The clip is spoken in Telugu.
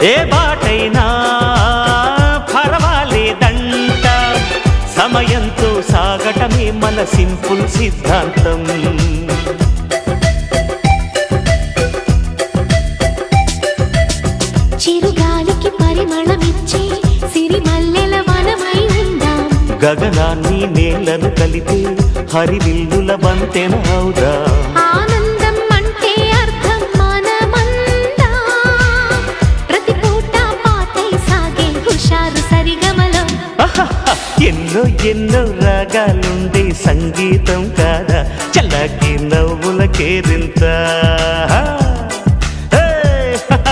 ఏ బాటైనా పర్వాలేదంట, సమయంతో సాగటమే మన సింపుల్ సిద్ధాంతం. చిరుగాలికి పరిమళమిచ్చే సిరిమల్లెల వనమై ఉందాం, గగనాన్ని నేలను కలిపే హరివిల్లుల వంతెన అవుదాం. ఆనందం అంటే అర్థం మనమందా, ప్రతి పూట పాటై సాగే హుషారు సరిగమలో. ఎన్నో ఎన్నో రాగాలుండే సంగీతం కాదా, చల్లకి నవ్వుల కేరింత.